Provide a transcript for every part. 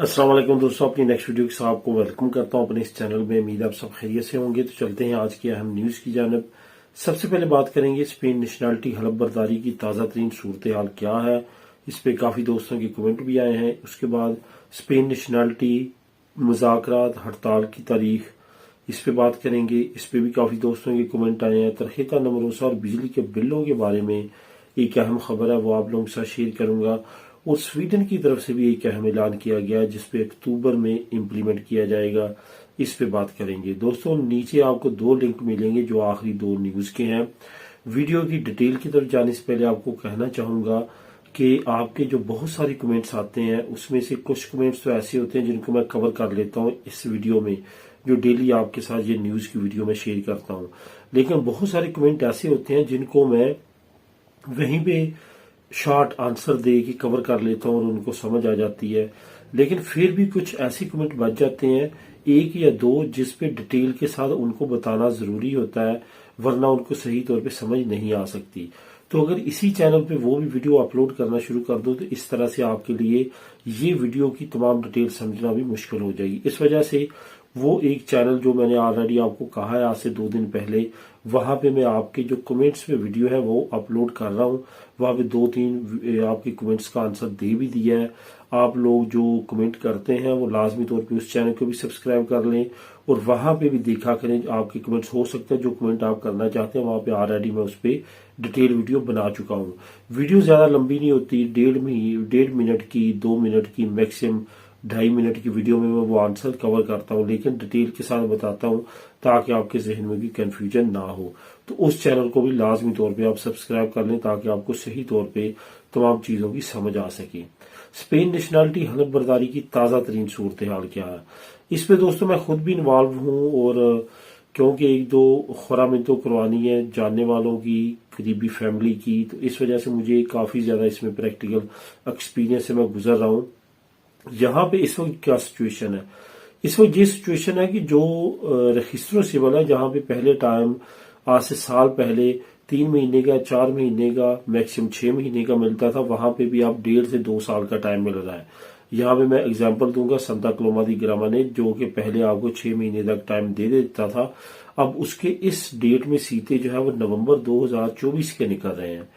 अस्सलाम वालेकुम दोस्तों, अपनी नेक्स्ट वीडियो के साथ आपको वेलकम करता हूं अपने इस चैनल में। उम्मीद है आप सब खैरियत से होंगे। तो चलते हैं आज की अहम न्यूज की जानिब। सबसे पहले बात करेंगे स्पेन नेशनलिटी हलफ बर्दारी की ताज़ा तरीन सूरत हाल क्या है। इस पे काफ़ी दोस्तों के कमेंट भी आए हैं। उसके बाद स्पेन नेशनलिटी मुज़ाकरात हड़ताल की तारीख, इस पे बात करेंगे। इस पे भी काफ़ी दोस्तों के कमेंट आए हैं। तरहीता नमरोसा और बिजली के बिलों के बारे में एक अहम खबर है, वो आप लोगों के साथ शेयर करूंगा। और स्वीडन की तरफ से भी एक अहम ऐलान किया गया जिसपे अक्टूबर में इम्प्लीमेंट किया जाएगा, इस पे बात करेंगे। दोस्तों नीचे आपको दो लिंक मिलेंगे जो आखिरी दो न्यूज के हैं। वीडियो की डिटेल की तरफ जाने से पहले आपको कहना चाहूंगा कि आपके जो बहुत सारे कमेंट्स आते हैं उसमें से कुछ कमेंट्स तो ऐसे होते हैं जिनको मैं कवर कर लेता हूं इस वीडियो में, जो डेली आपके साथ ये न्यूज की वीडियो में शेयर करता हूं। लेकिन बहुत सारे कमेंट ऐसे होते हैं जिनको मैं वहीं पे शॉर्ट आंसर दे के कवर कर लेता हूं और उनको समझ आ जाती है। लेकिन फिर भी कुछ ऐसे कमेंट बच जाते हैं, एक या दो, जिस पे डिटेल के साथ उनको बताना जरूरी होता है, वरना उनको सही तौर पे समझ नहीं आ सकती। तो अगर इसी चैनल पे वो भी वीडियो अपलोड करना शुरू कर दो तो इस तरह से आपके लिए ये वीडियो की तमाम डिटेल समझना भी मुश्किल हो जाएगी। इस वजह से वो एक चैनल जो मैंने ऑलरेडी आपको कहा है आज से 2 दिन पहले, वहां पे मैं आपके जो कमेंट्स पे वीडियो है वो अपलोड कर रहा हूं। वहां पे 2-3 आपके कमेंट्स का आंसर दे भी दिया है। आप लोग जो कमेंट करते हैं वो लाजमी तौर पे उस चैनल को भी सब्सक्राइब कर लें और वहां पे भी देखा करें आपके कमेंट्स। हो सकता है जो कमेंट आप करना चाहते हैं वहां पे ऑलरेडी मैं उस पर डिटेल वीडियो बना चुका हूं। वीडियो ज्यादा लंबी नहीं होती, 1.5 मिनट की, 2 मिनट की, मैक्सिमम 2.5 मिनट की वीडियो में मैं वो आंसर कवर करता हूँ, लेकिन डिटेल के साथ बताता हूँ ताकि आपके जहन में भी कंफ्यूजन ना हो। तो उस चैनल को भी लाजमी तौर पे आप सब्सक्राइब कर लें ताकि आपको सही तौर पे तमाम चीजों की समझ आ सके। स्पेन नेशनलिटी हलफ बर्दारी की ताजा तरीन सूरत हाल क्या है, इस पे दोस्तों मैं खुद भी इन्वॉल्व हूँ। और क्योंकि एक दो खुरामिनतों करवानी है जानने वालों की, करीबी फैमिली की, तो इस वजह से मुझे काफी ज्यादा इसमें प्रैक्टिकल एक्सपीरियंस से मैं गुजर रहा हूँ। यहाँ पे इस वक्त क्या सिचुएशन है, इस वक्त ये सिचुएशन है कि जो रजिस्ट्रो सिविल है, जहां पे पहले टाइम आज से साल पहले 3 महीने का, 4 महीने का, मैक्सिमम 6 महीने का मिलता था, वहां पे भी आप 1.5 से 2 साल का टाइम मिल रहा है। यहाँ पे मैं एग्जांपल दूंगा संता क्लोमा दी ग्रामा ने, जो कि पहले आपको 6 महीने तक टाइम दे देता था। अब उसके इस डेट में सीते जो है वो नवंबर 2024 के निकल रहे हैं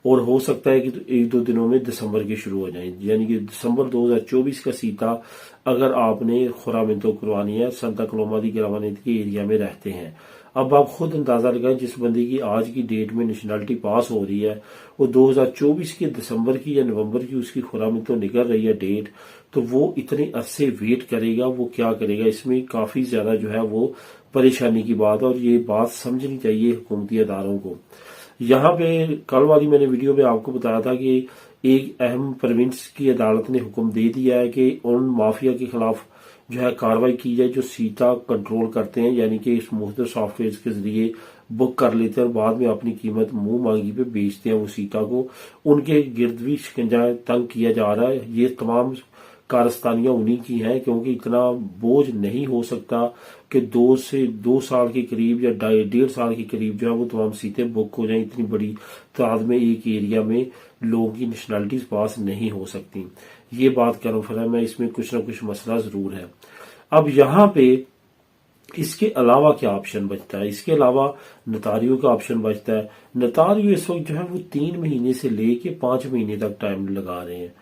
और हो सकता है कि तो 1-2 दिनों में दिसंबर के शुरू हो जाएं, यानी कि दिसंबर 2024 का सीता अगर आपने खुरामिनतो करवानी है, संता क्लोमा दी ग्रामानेत के एरिया में रहते हैं। अब आप खुद अंदाजा लगाएं, जिस बंदे की आज की डेट में नेशनलिटी पास हो रही है वो 2024 के दिसंबर की या नवंबर की उसकी खुरामिनतो निकल रही है डेट, तो वो इतने अरसे वेट करेगा, वो क्या करेगा। इसमें काफी ज्यादा जो है वो परेशानी की बात है और ये बात समझनी चाहिए हुकूमती अदारों को। यहाँ पे कल वाली मैंने वीडियो में आपको बताया था कि एक अहम प्रोविंस की अदालत ने हुक्म दे दिया है कि उन माफिया के खिलाफ जो है कार्रवाई की जाए जो सीता कंट्रोल करते हैं, यानी कि इस मुख्तलिफ सॉफ्टवेयर के जरिए बुक कर लेते हैं और बाद में अपनी कीमत मुंह मांगी पे बेचते हैं वो सीता को। उनके गिर्द भी शिकंजा तंग किया जा रहा है। ये तमाम कारस्तानियां उन्हीं की हैं, क्योंकि इतना बोझ नहीं हो सकता कि 2 साल के करीब या 1.5 साल के करीब जो है वो तमाम सीटें बुक हो जाएं। इतनी बड़ी तादाद में एक एरिया में लोगों की नेशनलिटीज पास नहीं हो सकती। ये बात कन्फर्म है, इसमें कुछ ना कुछ मसला जरूर है। अब यहाँ पे इसके अलावा क्या ऑप्शन बचता है, इसके अलावा नतारियों का ऑप्शन बचता है। नतारियों इस वक्त जो है वो 3 महीने से लेके 5 महीने तक टाइम लगा रहे हैं।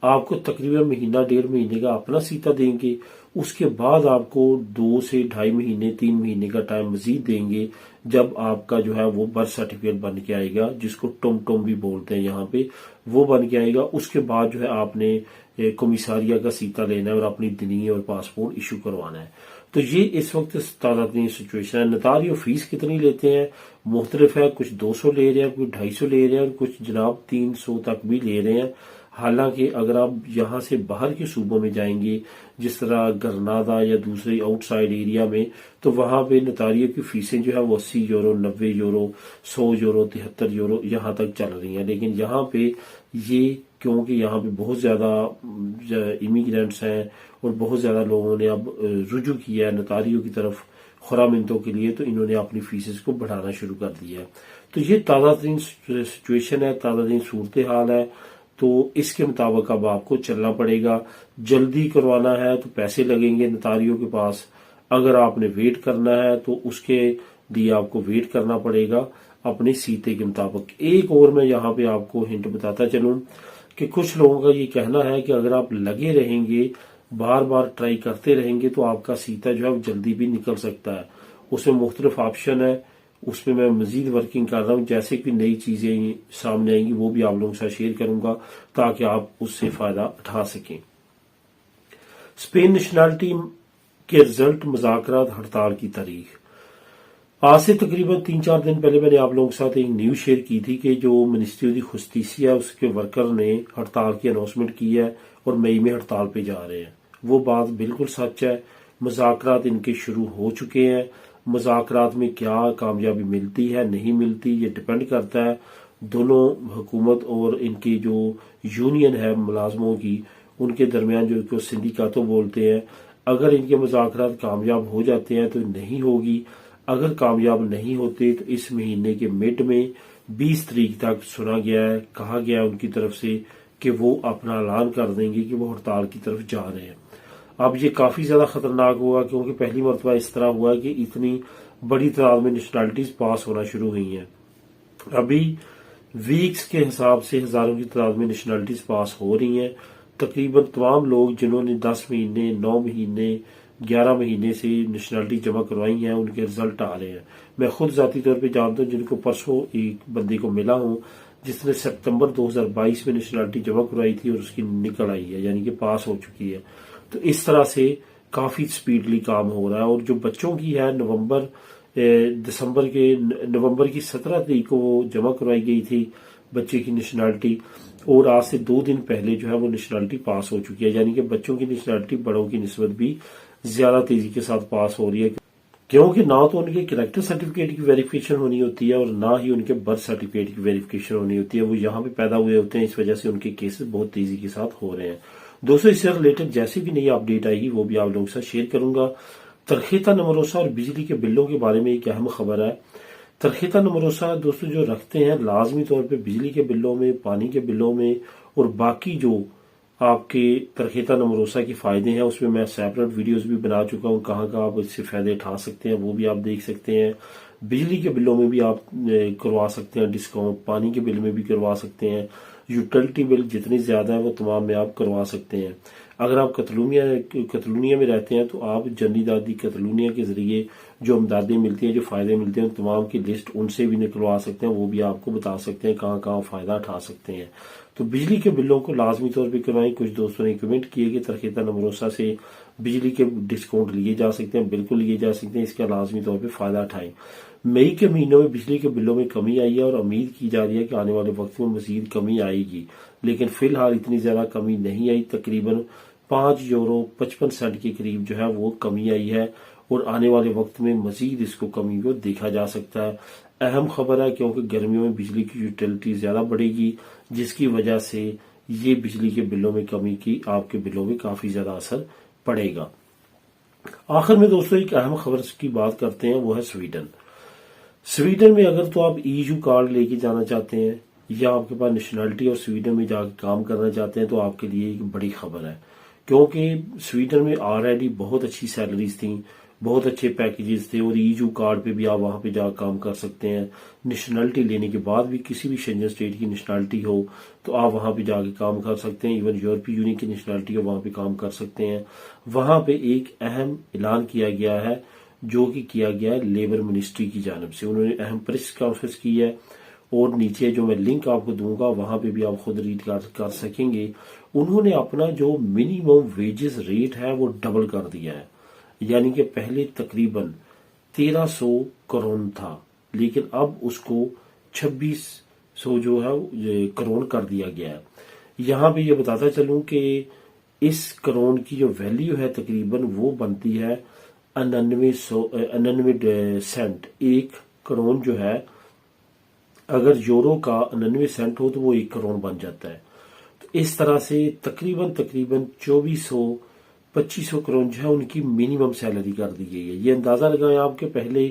आपको तकरीबन महीना 1.5 महीने का अपना सीता देंगे, उसके बाद आपको 2 से 2.5 महीने 3 महीने का टाइम मजीद देंगे, जब आपका जो है वो बर्थ सर्टिफिकेट बन के आएगा, जिसको टुम भी बोलते हैं यहाँ पे, वो बन के आएगा। उसके बाद जो है आपने कमिसारिया का सीता लेना है और अपनी दिनी और पासपोर्ट इशू करवाना है। तो ये इस वक्त तादादनी सिचुएशन है। नतारियो फीस कितनी लेते हैं मुख्तलिफ है, कुछ 200 ले रहे हैं, कुछ 250 ले रहे हैं और कुछ जनाब 300 तक भी ले रहे हैं। हालांकि अगर आप यहाँ से बाहर के सूबों में जाएंगे, जिस तरह गरनादा या दूसरे आउटसाइड एरिया में, तो वहां पे नतारियों की फीसें जो है वो 80 यूरो, 90 यूरो, 100 यूरो, 73 यूरो यहाँ तक चल रही हैं। लेकिन यहाँ पे ये, क्योंकि यहाँ पे बहुत ज्यादा इमिग्रेंट्स हैं और बहुत ज्यादा लोगों ने अब रुजू किया है नतारियों की तरफ खुरामिनतों के लिए, तो इन्होंने अपनी फीसेस को बढ़ाना शुरू कर दिया है। तो ये ताज़ा तरीन सिचुएशन है, ताज़ा तरीन सूरत हाल है। तो इसके मुताबिक अब आपको चलना पड़ेगा। जल्दी करवाना है तो पैसे लगेंगे नतारियों के पास, अगर आपने वेट करना है तो उसके लिए आपको वेट करना पड़ेगा अपनी सीते के मुताबिक। एक और मैं यहाँ पे आपको हिंट बताता चलूं कि कुछ लोगों का ये कहना है कि अगर आप लगे रहेंगे, बार बार ट्राई करते रहेंगे, तो आपका सीता जो है वो जल्दी भी निकल सकता है। उसमें मुख्तलिफ ऑप्शन है, उसमें मैं मजीद वर्किंग कर रहा हूँ। जैसे कि नई चीजें सामने आएंगी वो भी आप लोगों के साथ शेयर करूंगा ताकि आप उससे फायदा उठा सकें। स्पेन नेशनैलिटी के रिजल्ट, मुज़ाकरात, हड़ताल की तारीख। आज से तकरीबन 3-4 दिन पहले मैंने आप लोगों के साथ एक न्यूज शेयर की थी कि जो मिनिस्ट्री ऑफ जस्टिस है उसके वर्कर ने हड़ताल की अनाउंसमेंट की है और मई में हड़ताल पे जा रहे हैं। वो बात बिल्कुल सच है। मुज़ाकरात इनके शुरू हो चुके हैं। मुज़ाकरात में क्या कामयाबी मिलती है नहीं मिलती, ये डिपेंड करता है दोनों हुकूमत और इनकी जो यूनियन है मुलाजमों की, उनके दरमियान, जो इसको सिंडिकातों बोलते हैं। अगर इनके मुज़ाकरात कामयाब हो जाते हैं तो नहीं होगी, अगर कामयाब नहीं होते तो इस महीने के मिड में 20 तारीख तक सुना गया है, कहा गया है उनकी तरफ से कि वो अपना ऐलान कर देंगे कि वो हड़ताल की तरफ जा रहे हैं। अब ये काफी ज्यादा खतरनाक हुआ क्योंकि पहली मरतबा इस तरह हुआ कि इतनी बड़ी तादाद में नेशनैलिटीज पास होना शुरू हुई हैं। अभी वीक्स के हिसाब से हजारों की तादाद में नेशनैलिटीज पास हो रही हैं। तकरीबन तमाम लोग जिन्होंने 10 महीने, 9 महीने, 11 महीने से नेशनैलिटी जमा करवाई हैं, उनके रिजल्ट आ रहे हैं। मैं खुद जाती तौर पे जानता हूँ, जिनको परसों एक बंदे को मिला हूँ जिसने सितंबर 2022 में नेशनैलिटी जमा करवाई थी और उसकी निकल आई है, यानी कि पास हो चुकी है। तो इस तरह से काफी स्पीडली काम हो रहा है। और जो बच्चों की है, नवंबर की 17 तारीख को वो जमा करवाई गई थी बच्चे की नेशनैलिटी, और आज से 2 दिन पहले जो है वो नेशनैलिटी पास हो चुकी है। यानी कि बच्चों की नेशनैलिटी बड़ों की निस्बत भी ज्यादा तेजी के साथ पास हो रही है, क्योंकि ना तो उनके कैरेक्टर सर्टिफिकेट की वेरिफिकेशन होनी होती है और ना ही उनके बर्थ सर्टिफिकेट की वेरिफिकेशन होनी होती है। वो यहाँ पे पैदा हुए होते हैं, इस वजह से उनके केसेस बहुत तेजी के साथ हो रहे हैं। दोस्तों, इससे रिलेटेड जैसे भी नई अपडेट आएगी वो भी आप लोगों के साथ शेयर करूंगा। तरखेता नमरोसा और बिजली के बिलों के बारे में एक अहम खबर है। तरखेता नमरोसा दोस्तों जो रखते हैं लाजमी तौर पे बिजली के बिलों में, पानी के बिलों में, और बाकी जो आपके तरखेता नमरोसा के फायदे हैं उसमें मैं सेपरेट वीडियोस भी बना चुका हूँ। कहाँ कहाँ आप इससे फायदे उठा सकते हैं वो भी आप देख सकते हैं। बिजली के बिलों में भी आप करवा सकते हैं डिस्काउंट, पानी के बिल में भी करवा सकते हैं, यूटिलिटी बिल जितनी ज्यादा है वो तमाम में आप करवा सकते हैं। अगर आप कतलूनिया में रहते हैं तो आप जन्नी दादी कतलूनिया के जरिए जो अमदादें मिलती हैं, जो फायदे मिलते हैं, तमाम की लिस्ट उनसे भी निकलवा सकते हैं। वो भी आपको बता सकते हैं कहाँ कहाँ फायदा उठा सकते हैं। तो बिजली के बिलों को लाजमी तौर पर करवाएं। कुछ दोस्तों ने कमेंट किए कि तरखेता नमरोसा से बिजली के डिस्काउंट लिए जा सकते हैं। बिल्कुल लिए जा सकते हैं, इसका लाजमी तौर पर फायदा उठाएं। मई के महीनों में बिजली के बिलों में कमी आई है और उम्मीद की जा रही है कि आने वाले वक्त में मजीद कमी आएगी, लेकिन फिलहाल इतनी ज्यादा कमी नहीं आई। तकरीबन €5.55 के करीब जो है वो कमी आई है और आने वाले वक्त में मजीद इसको कमी को देखा जा सकता है। अहम खबर है क्योंकि गर्मियों में बिजली की यूटिलिटी ज्यादा बढ़ेगी, जिसकी वजह से ये बिजली के बिलों में कमी की आपके बिलों में काफी ज्यादा असर पड़ेगा। आखिर में दोस्तों एक अहम खबर की बात करते हैं, वो है स्वीडन। स्वीडन में अगर तो आप ईयू कार्ड लेके जाना चाहते हैं या आपके पास नेशनैलिटी और स्वीडन में जाकर काम करना चाहते हैं तो आपके लिए एक बड़ी खबर है, क्योंकि स्वीडन में ऑलरेडी बहुत अच्छी सैलरीज थी, बहुत अच्छे पैकेजेस थे और ईयू कार्ड पे भी आप वहां पे जाकर काम कर सकते हैं। नेशनैलिटी लेने के बाद भी किसी भी शेंजन स्टेट की नेशनैलिटी हो तो आप वहां पे जाके काम कर सकते हैं। इवन यूरोपीय यूनियन की नेशनैलिटी हो वहां पे काम कर सकते हैं। वहां पे एक अहम ऐलान किया गया है जो कि किया गया है लेबर मिनिस्ट्री की जानिब से। उन्होंने अहम प्रेस कॉन्फ्रेंस की है और नीचे जो मैं लिंक आपको दूंगा वहां पे भी आप खुद रीड कर सकेंगे। उन्होंने अपना जो मिनिमम वेजेस रेट है वो डबल कर दिया है। यानी कि पहले तकरीबन 1300 करोड़ था, लेकिन अब उसको 2600 जो है करोड़ कर दिया गया है। यहाँ पे ये बताता चलूं कि इस करोड़ की जो वैल्यू है तकरीबन वो बनती है 99 सेंट। 1 करोड़ जो है अगर यूरो का 99 सेंट हो तो वो 1 करोड़ बन जाता है। तो इस तरह से तकरीबन 2400-2500 करोड़ जो है उनकी मिनिमम सैलरी कर दी गई है। ये अंदाजा लगाएं आपके पहले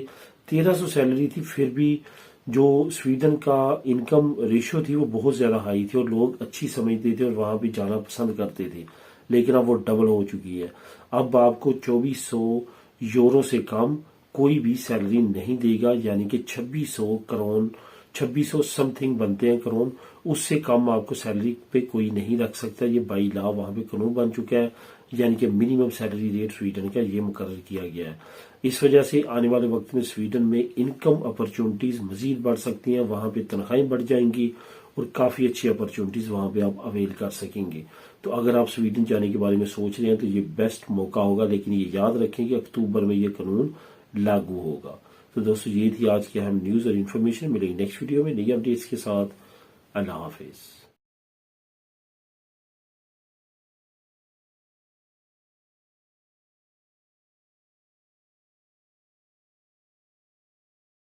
1300 सैलरी थी, फिर भी जो स्वीडन का इनकम रेशियो थी वो बहुत ज्यादा हाई थी और लोग अच्छी समझते थे और वहां पे जाना पसंद करते थे, लेकिन अब वो डबल हो चुकी है। अब आपको 2400 यूरो से कम कोई भी सैलरी नहीं देगा, यानी कि 2600 करोड़, 2600 समथिंग बनते हैं करोड़, उससे कम आपको सैलरी पे कोई नहीं रख सकता। ये बाई लॉ वहां पे कानून बन चुका है, यानी कि मिनिमम सैलरी रेट स्वीडन का ये मुकर्रर किया गया है। इस वजह से आने वाले वक्त में स्वीडन में इनकम अपॉर्चुनिटीज मजीद बढ़ सकती हैं, वहां पे तनख्वाहें बढ़ जाएंगी और काफी अच्छी अपॉर्चुनिटीज वहां पे आप अवेल कर सकेंगे। तो अगर आप स्वीडन जाने के बारे में सोच रहे हैं तो ये बेस्ट मौका होगा, लेकिन ये याद रखें कि अक्टूबर में ये कानून लागू होगा। तो दोस्तों ये थी आज की अहम न्यूज और इन्फॉर्मेशन। मिलेगी नेक्स्ट वीडियो में नई अपडेट्स के साथ। अल्लाह हाफिज।